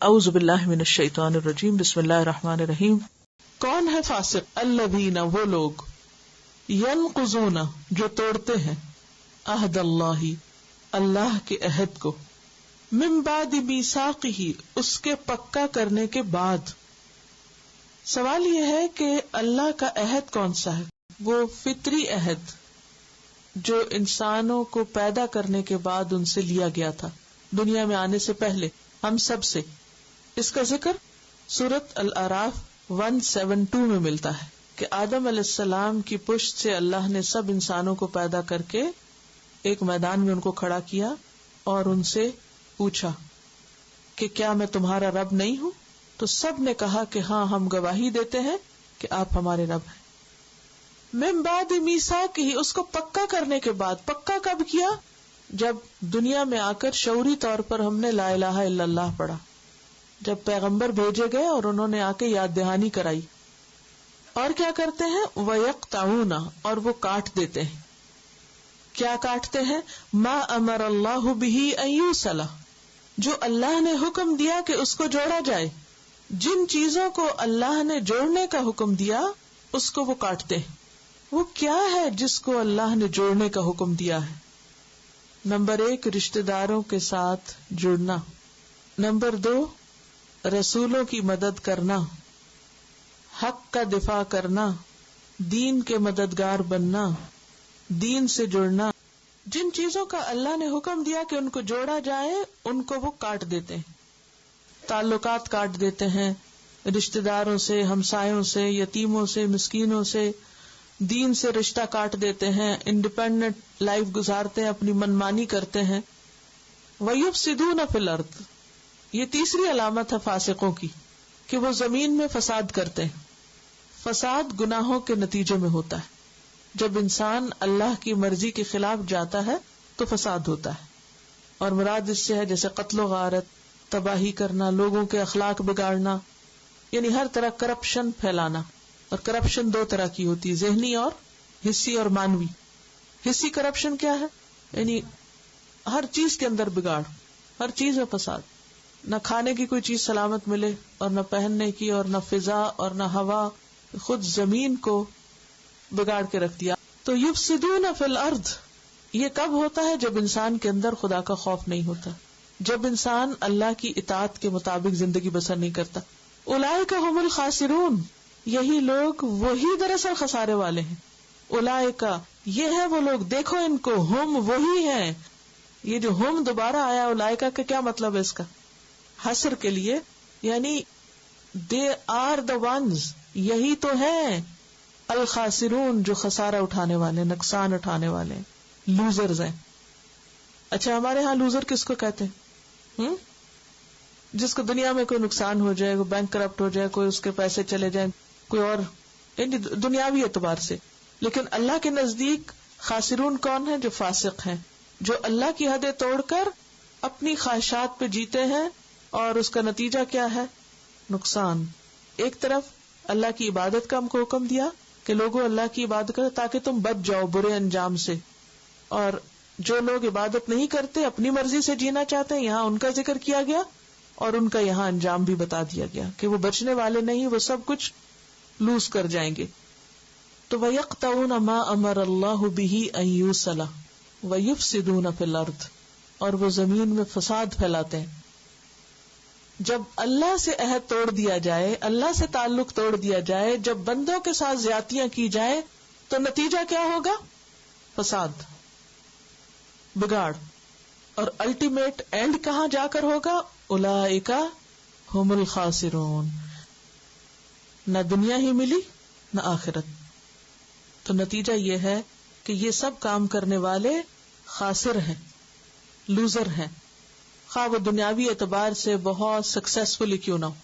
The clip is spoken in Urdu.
اعوذ باللہ من الشیطان الرجیم، بسم اللہ الرحمن الرحیم۔ کون ہے فاسق؟ الذین، وہ لوگ، ینقضون، جو توڑتے ہیں، عہد اللہ، اللہ کے عہد کو، من بعد میثاقہ، اس کے پکا کرنے کے بعد۔ سوال یہ ہے کہ اللہ کا عہد کون سا ہے؟ وہ فطری عہد جو انسانوں کو پیدا کرنے کے بعد ان سے لیا گیا تھا، دنیا میں آنے سے پہلے ہم سب سے۔ اس کا ذکر سورۃ الاعراف 172 میں ملتا ہے کہ آدم علیہ السلام کی پشت سے اللہ نے سب انسانوں کو پیدا کر کے ایک میدان میں ان کو کھڑا کیا اور ان سے پوچھا کہ کیا میں تمہارا رب نہیں ہوں؟ تو سب نے کہا کہ ہاں، ہم گواہی دیتے ہیں کہ آپ ہمارے رب ہیں۔ من بعد میثاقہ، اس کو پکا کرنے کے بعد۔ پکا کب کیا؟ جب دنیا میں آ کر شعوری طور پر ہم نے لا الہ الا اللہ پڑھا، جب پیغمبر بھیجے گئے اور انہوں نے آ کے یاد دہانی کرائی۔ اور کیا کرتے ہیں؟ وَيَقْطَعُونَ، اور وہ کاٹ دیتے ہیں۔ کیا کاٹتے ہیں؟ مَا أَمَرَ اللَّهُ بِهِ أَن يُوصَلَ، جو اللہ نے حکم دیا کہ اس کو جوڑا جائے۔ جن چیزوں کو اللہ نے جوڑنے کا حکم دیا اس کو وہ کاٹتے ہیں۔ وہ کیا ہے جس کو اللہ نے جوڑنے کا حکم دیا ہے؟ نمبر 1، رشتہ داروں کے ساتھ جڑنا۔ نمبر 2، رسولوں کی مدد کرنا، حق کا دفاع کرنا، دین کے مددگار بننا، دین سے جڑنا۔ جن چیزوں کا اللہ نے حکم دیا کہ ان کو جوڑا جائے ان کو وہ کاٹ دیتے ہیں۔ تعلقات کاٹ دیتے ہیں، رشتہ داروں سے، ہمسایوں سے، یتیموں سے، مسکینوں سے، دین سے رشتہ کاٹ دیتے ہیں، انڈیپینڈنٹ لائف گزارتے ہیں، اپنی منمانی کرتے ہیں۔ وَيُفْسِدُونَ فِي الْأَرْضِ، یہ تیسری علامت ہے فاسقوں کی کہ وہ زمین میں فساد کرتے ہیں۔ فساد گناہوں کے نتیجے میں ہوتا ہے۔ جب انسان اللہ کی مرضی کے خلاف جاتا ہے تو فساد ہوتا ہے، اور مراد اس سے ہے جیسے قتل و غارت، تباہی کرنا، لوگوں کے اخلاق بگاڑنا، یعنی ہر طرح کرپشن پھیلانا۔ اور کرپشن 2 طرح کی ہوتی ہے، ذہنی اور حصی اور مانوی۔ حصی کرپشن کیا ہے؟ یعنی ہر چیز کے اندر بگاڑ، ہر چیز میں فساد، نہ کھانے کی کوئی چیز سلامت ملے، اور نہ پہننے کی، اور نہ فضا، اور نہ ہوا، خود زمین کو بگاڑ کے رکھ دیا۔ تو یفسدون فی الارض، یہ کب ہوتا ہے؟ جب انسان کے اندر خدا کا خوف نہیں ہوتا، جب انسان اللہ کی اطاعت کے مطابق زندگی بسر نہیں کرتا۔ اولئک هم الخاسرون، یہی لوگ وہی دراصل خسارے والے ہیں۔ اولئک، یہ ہے وہ لوگ، دیکھو ان کو، ہم وہی ہیں۔ یہ جو ہم دوبارہ آیا اولئک کا کیا مطلب ہے؟ اس کا حصر کے لیے، یعنی دے آر دا ونز، یہی تو ہیں الخاسرون، جو خسارہ اٹھانے والے، نقصان اٹھانے والے، لوزرز ہیں۔ اچھا، ہمارے ہاں لوزر کس کو کہتے ہیں؟ جس کو دنیا میں کوئی نقصان ہو جائے، کوئی بینک کرپٹ ہو جائے، کوئی اس کے پیسے چلے جائیں، کوئی اور، یعنی دنیاوی اعتبار سے۔ لیکن اللہ کے نزدیک خاسرون کون ہے؟ جو فاسق ہیں، جو اللہ کی حدیں توڑ کر اپنی خواہشات پہ جیتے ہیں، اور اس کا نتیجہ کیا ہے؟ نقصان۔ ایک طرف اللہ کی عبادت کا ہم کو حکم دیا کہ لوگوں اللہ کی عبادت کرو تاکہ تم بچ جاؤ برے انجام سے، اور جو لوگ عبادت نہیں کرتے، اپنی مرضی سے جینا چاہتے ہیں، یہاں ان کا ذکر کیا گیا، اور ان کا یہاں انجام بھی بتا دیا گیا کہ وہ بچنے والے نہیں، وہ سب کچھ لوز کر جائیں گے۔ تو وَيَقْطَعُونَ مَا أَمَرَ اللَّهُ بِهِ أَن يُوصَلَ وَيُفْسِدُونَ فِي الْأَرْضِ، اور وہ زمین میں فساد پھیلاتے ہیں۔ جب اللہ سے عہد توڑ دیا جائے، اللہ سے تعلق توڑ دیا جائے، جب بندوں کے ساتھ زیادتیاں کی جائیں، تو نتیجہ کیا ہوگا؟ فساد، بگاڑ، اور الٹیمیٹ اینڈ کہاں جا کر ہوگا؟ اولئک هم الخاسرون، نہ دنیا ہی ملی نہ آخرت۔ تو نتیجہ یہ ہے کہ یہ سب کام کرنے والے خاسر ہیں، لوزر ہیں، خواہ وہ دنیاوی اعتبار سے بہت سکسیسفل کیوں نہ ہو۔